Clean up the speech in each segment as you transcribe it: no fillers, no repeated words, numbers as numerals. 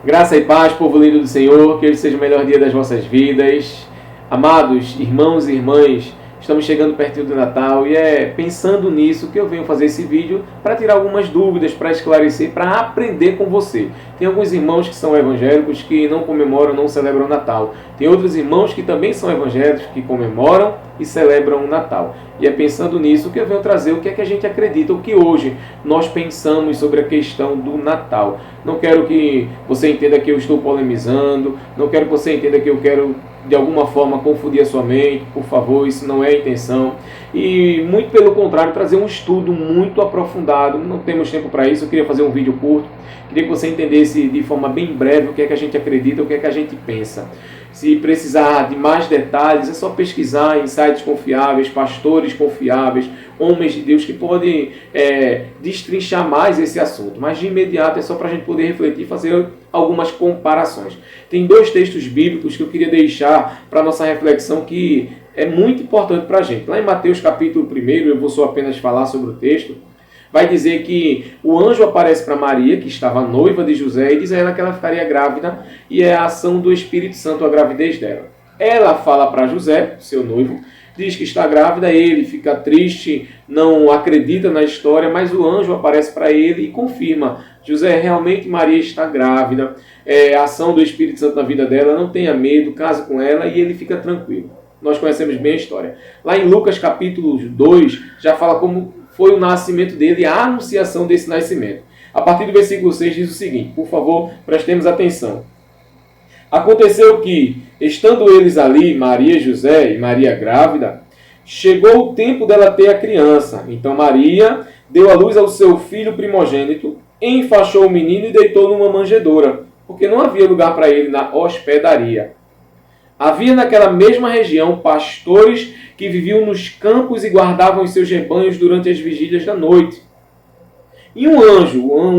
Graça e paz, povo lindo do Senhor, que hoje seja o melhor dia das vossas vidas. Amados irmãos e irmãs, estamos chegando pertinho do Natal e é pensando nisso que eu venho fazer esse vídeo para tirar algumas dúvidas, para esclarecer, para aprender com você. Tem alguns irmãos que são evangélicos que não comemoram, não celebram o Natal. Tem outros irmãos que também são evangélicos que comemoram e celebram o Natal. E é pensando nisso que eu venho trazer o que é que a gente acredita, o que hoje nós pensamos sobre a questão do Natal. Não quero que você entenda que eu estou polemizando, não quero que você entenda que eu quero de alguma forma confundir a sua mente, por favor, isso não é a intenção. E muito pelo contrário, trazer um estudo muito aprofundado. Não temos tempo para isso, eu queria fazer um vídeo curto, queria que você entendesse de forma bem breve o que é que a gente acredita, o que é que a gente pensa. Se precisar de mais detalhes, é só pesquisar em sites confiáveis, pastores confiáveis, homens de Deus que podem destrinchar mais esse assunto. Mas de imediato é só para a gente poder refletir e fazer algumas comparações. Tem dois textos bíblicos que eu queria deixar para a nossa reflexão que é muito importante para a gente. Lá em Mateus capítulo 1, eu vou só apenas falar sobre o texto, vai dizer que o anjo aparece para Maria, que estava noiva de José, e diz a ela que ela ficaria grávida, e é a ação do Espírito Santo a gravidez dela. Ela fala para José, seu noivo, diz que está grávida, ele fica triste, não acredita na história, mas o anjo aparece para ele e confirma: José, realmente Maria está grávida, é a ação do Espírito Santo na vida dela, não tenha medo, case com ela, e ele fica tranquilo. Nós conhecemos bem a história. Lá em Lucas capítulo 2, já fala como foi o nascimento dele, a anunciação desse nascimento. A partir do versículo 6 diz o seguinte, por favor, prestemos atenção. Aconteceu que, estando eles ali, Maria, José e Maria grávida, chegou o tempo dela ter a criança. Então Maria deu à luz ao seu filho primogênito, enfaixou o menino e deitou numa manjedoura, porque não havia lugar para ele na hospedaria. Havia naquela mesma região pastores que viviam nos campos e guardavam os seus rebanhos durante as vigílias da noite. E um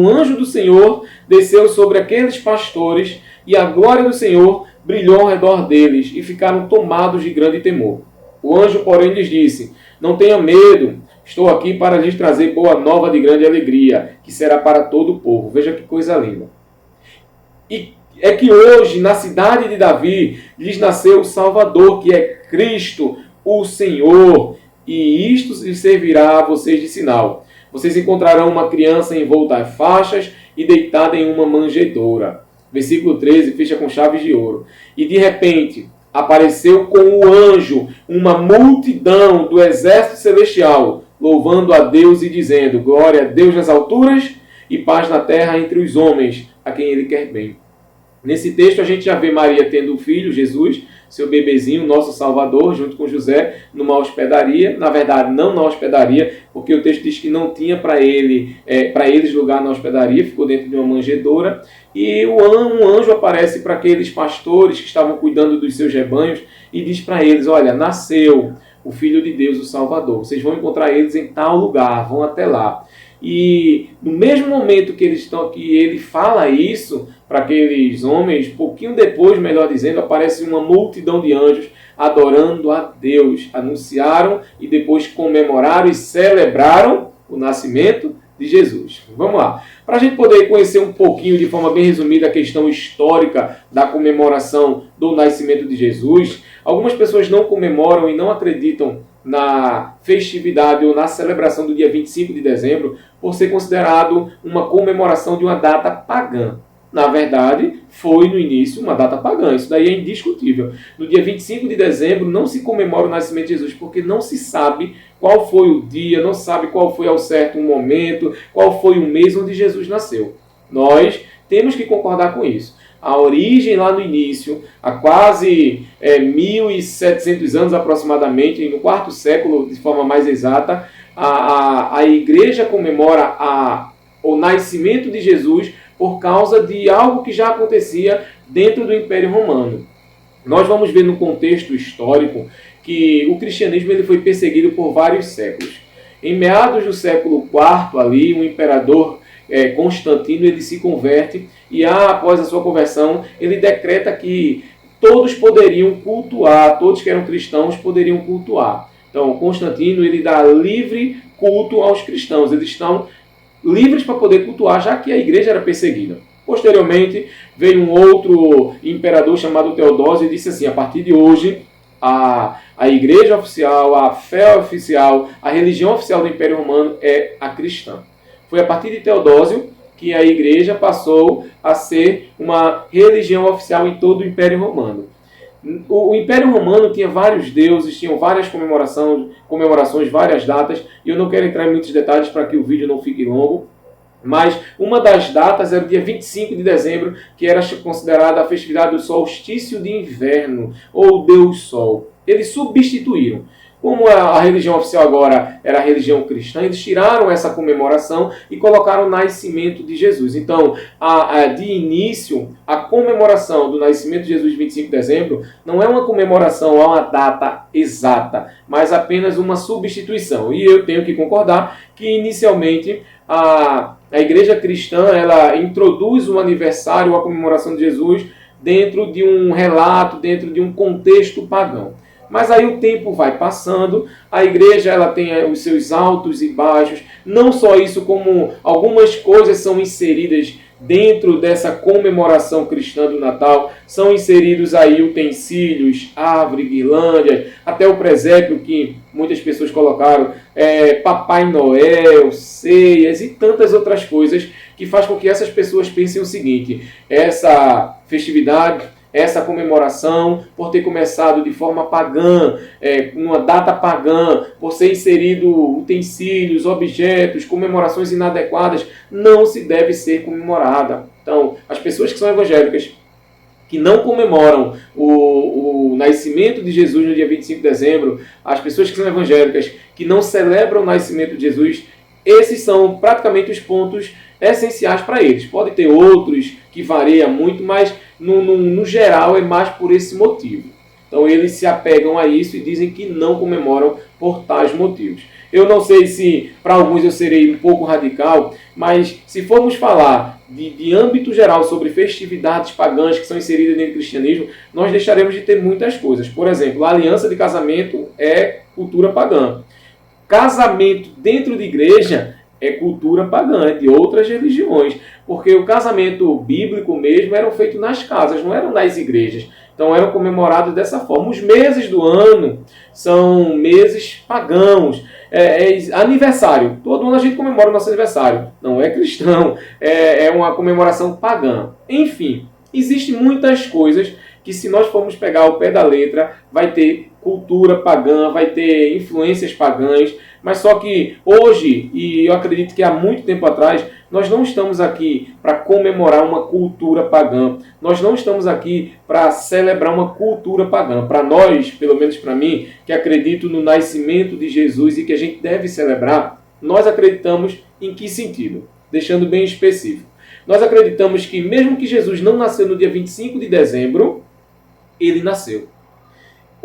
anjo do Senhor desceu sobre aqueles pastores, e a glória do Senhor brilhou ao redor deles, e ficaram tomados de grande temor. O anjo, porém, lhes disse: não tenham medo, estou aqui para lhes trazer boa nova de grande alegria, que será para todo o povo. Veja que coisa linda. E é que hoje, na cidade de Davi, lhes nasceu o Salvador, que é Cristo, o Senhor. E isto lhes servirá a vocês de sinal. Vocês encontrarão uma criança envolta em faixas e deitada em uma manjedoura. Versículo 13, fecha com chaves de ouro. E de repente apareceu com o anjo uma multidão do exército celestial, louvando a Deus e dizendo: glória a Deus nas alturas e paz na terra entre os homens, a quem Ele quer bem. Nesse texto a gente já vê Maria tendo um filho, Jesus, seu bebezinho, nosso Salvador, junto com José, numa hospedaria. Na verdade, não na hospedaria, porque o texto diz que não tinha para eles lugar na hospedaria, ficou dentro de uma manjedoura. E um anjo aparece para aqueles pastores que estavam cuidando dos seus rebanhos e diz para eles: olha, nasceu o Filho de Deus, o Salvador. Vocês vão encontrar eles em tal lugar, vão até lá. E no mesmo momento que ele fala isso para aqueles homens, pouquinho depois, melhor dizendo, aparece uma multidão de anjos adorando a Deus. Anunciaram e depois comemoraram e celebraram o nascimento de Jesus. Vamos lá. Para a gente poder conhecer um pouquinho, de forma bem resumida, a questão histórica da comemoração do nascimento de Jesus, algumas pessoas não comemoram e não acreditam na festividade ou na celebração do dia 25 de dezembro por ser considerado uma comemoração de uma data pagã. Na verdade, foi no início uma data pagã, isso daí é indiscutível. No dia 25 de dezembro não se comemora o nascimento de Jesus, porque não se sabe qual foi o dia, não se sabe qual foi ao certo o momento, qual foi o mês onde Jesus nasceu. Nós temos que concordar com isso. A origem lá no início, há quase 1.700 anos aproximadamente, no quarto século, de forma mais exata, a igreja comemora o nascimento de Jesus por causa de algo que já acontecia dentro do Império Romano. Nós vamos ver no contexto histórico que o cristianismo ele foi perseguido por vários séculos. Em meados do século IV, ali, o imperador Constantino ele se converte e após a sua conversão ele decreta que todos poderiam cultuar, todos que eram cristãos poderiam cultuar. Então Constantino ele dá livre culto aos cristãos, eles estão livres para poder cultuar, já que a igreja era perseguida. Posteriormente, veio um outro imperador chamado Teodósio e disse assim: a partir de hoje, a igreja oficial, a fé oficial, a religião oficial do Império Romano é a cristã. Foi a partir de Teodósio que a igreja passou a ser uma religião oficial em todo o Império Romano. O Império Romano tinha vários deuses, tinham várias comemorações, várias datas, e eu não quero entrar em muitos detalhes para que o vídeo não fique longo, mas uma das datas era o dia 25 de dezembro, que era considerada a festividade do solstício de inverno, ou Deus Sol. Eles substituíram. Como a religião oficial agora era a religião cristã, eles tiraram essa comemoração e colocaram o nascimento de Jesus. Então, de início, a comemoração do nascimento de Jesus, 25 de dezembro, não é uma comemoração a uma data exata, mas apenas uma substituição. E eu tenho que concordar que, inicialmente, a igreja cristã ela introduz o aniversário, a comemoração de Jesus, dentro de um relato, dentro de um contexto pagão. Mas aí o tempo vai passando, a igreja ela tem os seus altos e baixos, não só isso, como algumas coisas são inseridas dentro dessa comemoração cristã do Natal, são inseridos aí utensílios, árvore, guirlandas, até o presépio que muitas pessoas colocaram, Papai Noel, ceias e tantas outras coisas que faz com que essas pessoas pensem o seguinte: essa festividade, essa comemoração, por ter começado de forma pagã, numa data pagã, por ser inserido utensílios, objetos, comemorações inadequadas, não se deve ser comemorada. Então, as pessoas que são evangélicas, que não comemoram o nascimento de Jesus no dia 25 de dezembro, as pessoas que são evangélicas, que não celebram o nascimento de Jesus, esses são praticamente os pontos essenciais para eles. Pode ter outros que variam muito, mas no geral é mais por esse motivo. Então eles se apegam a isso e dizem que não comemoram por tais motivos. Eu não sei se para alguns eu serei um pouco radical, mas se formos falar de âmbito geral sobre festividades pagãs que são inseridas dentro do cristianismo, nós deixaremos de ter muitas coisas. Por exemplo, a aliança de casamento é cultura pagã. Casamento dentro de igreja é cultura pagã, de outras religiões, porque o casamento bíblico mesmo era feito nas casas, não eram nas igrejas. Então eram comemorados dessa forma. Os meses do ano são meses pagãos. Aniversário. Todo ano a gente comemora o nosso aniversário. Não é cristão, é uma comemoração pagã. Enfim, existem muitas coisas que, se nós formos pegar ao pé da letra, vai ter cultura pagã, vai ter influências pagãs, mas só que hoje, e eu acredito que há muito tempo atrás, nós não estamos aqui para comemorar uma cultura pagã, nós não estamos aqui para celebrar uma cultura pagã. Para nós, pelo menos para mim, que acredito no nascimento de Jesus e que a gente deve celebrar, nós acreditamos em que sentido? Deixando bem específico. Nós acreditamos que mesmo que Jesus não nasceu no dia 25 de dezembro, ele nasceu.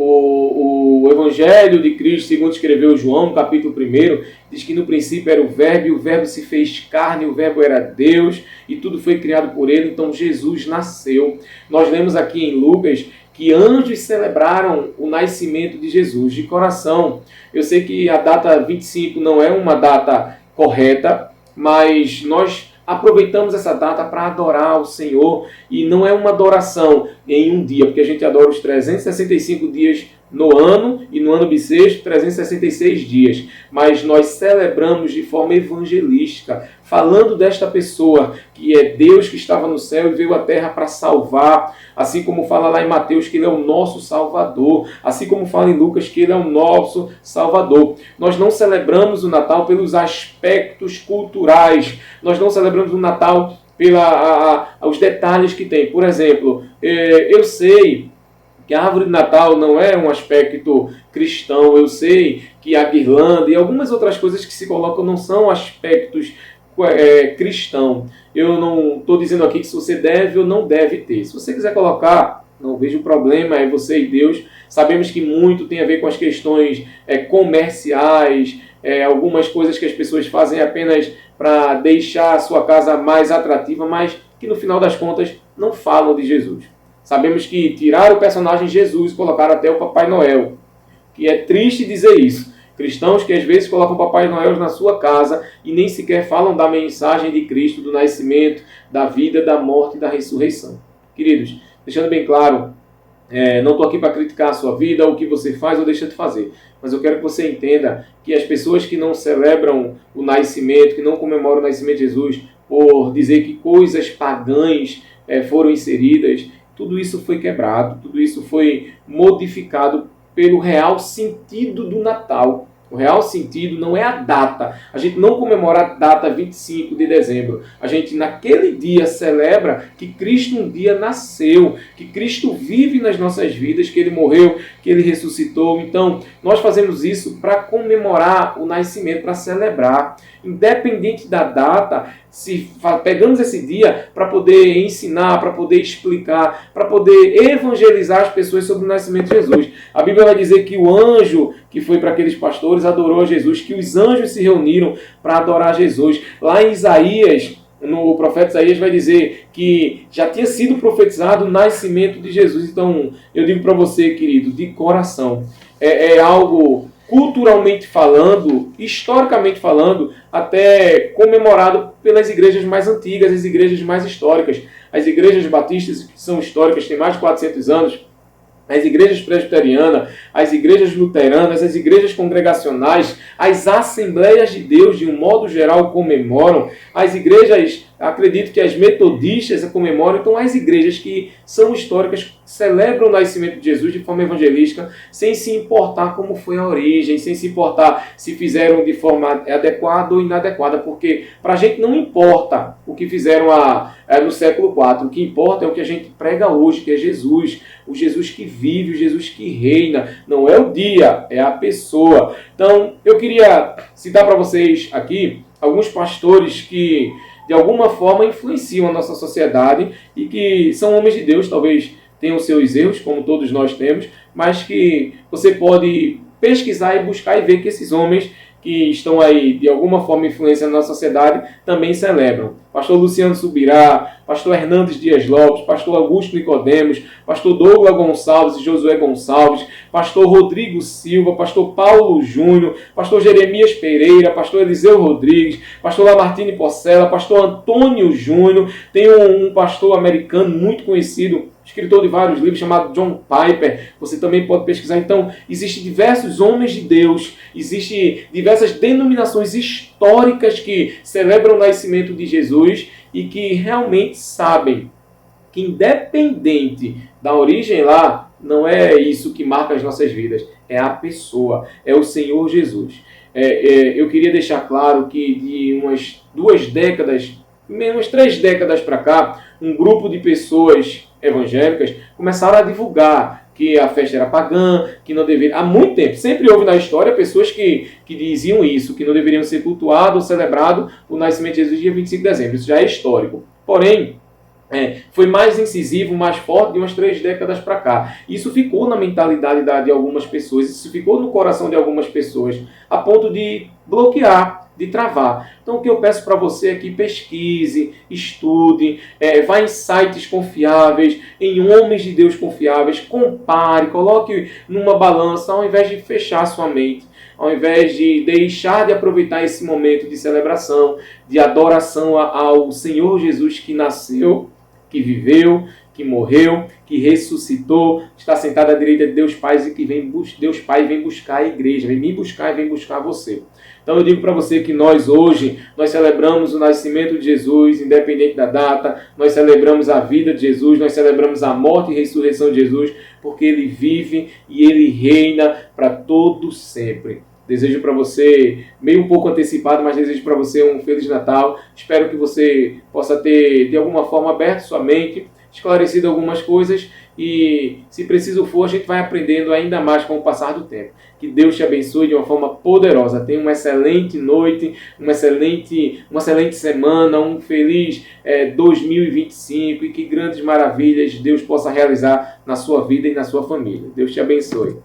O Evangelho de Cristo, segundo escreveu João, capítulo 1, diz que no princípio era o Verbo, e o Verbo se fez carne, o Verbo era Deus, e tudo foi criado por ele, então Jesus nasceu. Nós lemos aqui em Lucas que anjos celebraram o nascimento de Jesus de coração. Eu sei que a data 25 não é uma data correta, mas nós aproveitamos essa data para adorar o Senhor, e não é uma adoração em um dia, porque a gente adora os 365 dias no ano, e no ano bissexto 366 dias, mas nós celebramos de forma evangelística, falando desta pessoa que é Deus que estava no céu e veio à terra para salvar, assim como fala lá em Mateus que ele é o nosso Salvador, assim como fala em Lucas que ele é o nosso Salvador. Nós não celebramos o Natal pelos aspectos culturais, nós não celebramos o Natal pelos detalhes que tem. Por exemplo, eu sei que a árvore de Natal não é um aspecto cristão, eu sei que a guirlanda e algumas outras coisas que se colocam não são aspectos cristão. Eu não estou dizendo aqui que se você deve ou não deve ter. Se você quiser colocar, não vejo problema, é você e Deus. Sabemos que muito tem a ver com as questões comerciais, algumas coisas que as pessoas fazem apenas para deixar a sua casa mais atrativa, mas que no final das contas não falam de Jesus. Sabemos que tiraram o personagem Jesus e colocaram até o Papai Noel, que é triste dizer isso. Cristãos que às vezes colocam Papai Noel na sua casa e nem sequer falam da mensagem de Cristo, do nascimento, da vida, da morte e da ressurreição. Queridos, deixando bem claro, não estou aqui para criticar a sua vida, o que você faz ou deixa de fazer. Mas eu quero que você entenda que as pessoas que não celebram o nascimento, que não comemoram o nascimento de Jesus, por dizer que coisas pagãs foram inseridas, tudo isso foi quebrado, tudo isso foi modificado pelo real sentido do Natal. O real sentido não é a data. A gente não comemora a data 25 de dezembro. A gente naquele dia celebra que Cristo um dia nasceu, que Cristo vive nas nossas vidas, que Ele morreu, que Ele ressuscitou. Então, nós fazemos isso para comemorar o nascimento, para celebrar. Independente da data, se pegamos esse dia para poder ensinar, para poder explicar, para poder evangelizar as pessoas sobre o nascimento de Jesus. A Bíblia vai dizer que o anjo que foi para aqueles pastores adorou a Jesus, que os anjos se reuniram para adorar Jesus. Lá em Isaías, no profeta Isaías vai dizer que já tinha sido profetizado o nascimento de Jesus. Então, eu digo para você, querido, de coração, é algo culturalmente falando, historicamente falando, até comemorado pelas igrejas mais antigas, as igrejas mais históricas. As igrejas batistas, que são históricas, têm mais de 400 anos, as igrejas presbiterianas, as igrejas luteranas, as igrejas congregacionais, as assembleias de Deus, de um modo geral, comemoram. As igrejas, acredito que as metodistas comemoram. Então, as igrejas que são históricas celebram o nascimento de Jesus de forma evangelística, sem se importar como foi a origem, sem se importar se fizeram de forma adequada ou inadequada, porque para a gente não importa o que fizeram no século IV. O que importa é o que a gente prega hoje, que é Jesus. O Jesus que vive, o Jesus que reina. Não é o dia, é a pessoa. Então, eu queria citar para vocês aqui alguns pastores que, de alguma forma, influenciam a nossa sociedade e que são homens de Deus, talvez tenham seus erros, como todos nós temos, mas que você pode pesquisar e buscar e ver que esses homens que estão aí, de alguma forma, influenciando a nossa sociedade, também celebram. Pastor Luciano Subirá, Pastor Hernandes Dias Lopes, Pastor Augusto Nicodemos, Pastor Douglas Gonçalves e Josué Gonçalves, Pastor Rodrigo Silva, Pastor Paulo Júnior, Pastor Jeremias Pereira, Pastor Eliseu Rodrigues, Pastor Lamartine Porcela, Pastor Antônio Júnior. Tem um pastor americano muito conhecido, escritor de vários livros, chamado John Piper. Você também pode pesquisar. Então, existem diversos homens de Deus, existem diversas denominações históricas que celebram o nascimento de Jesus e que realmente sabem que, independente da origem lá, não é isso que marca as nossas vidas, é a pessoa, é o Senhor Jesus. Eu queria deixar claro que de umas 3 décadas para cá, um grupo de pessoas evangélicas começaram a divulgar que a festa era pagã, que não deveria... Há muito tempo, sempre houve na história pessoas que diziam isso, que não deveriam ser cultuado ou celebrado o nascimento de Jesus dia 25 de dezembro. Isso já é histórico. Porém, foi mais incisivo, mais forte de umas 3 décadas para cá. Isso ficou na mentalidade de algumas pessoas, isso ficou no coração de algumas pessoas, a ponto de bloquear, de travar. Então, o que eu peço para você é que pesquise, estude, vá em sites confiáveis, em homens de Deus confiáveis, compare, coloque numa balança, ao invés de fechar sua mente, ao invés de deixar de aproveitar esse momento de celebração, de adoração ao Senhor Jesus que nasceu, que viveu, que morreu, que ressuscitou, está sentado à direita de Deus Pai e que Deus Pai vem buscar a igreja, vem me buscar e vem buscar você. Então eu digo para você que nós celebramos o nascimento de Jesus, independente da data, nós celebramos a vida de Jesus, nós celebramos a morte e ressurreição de Jesus, porque Ele vive e Ele reina para todo sempre. Desejo para você, meio um pouco antecipado, mas desejo para você um Feliz Natal. Espero que você possa ter, de alguma forma, aberto sua mente, esclarecido algumas coisas e, se preciso for, a gente vai aprendendo ainda mais com o passar do tempo. Que Deus te abençoe de uma forma poderosa. Tenha uma excelente noite, uma excelente semana, um feliz 2025 e que grandes maravilhas Deus possa realizar na sua vida e na sua família. Deus te abençoe.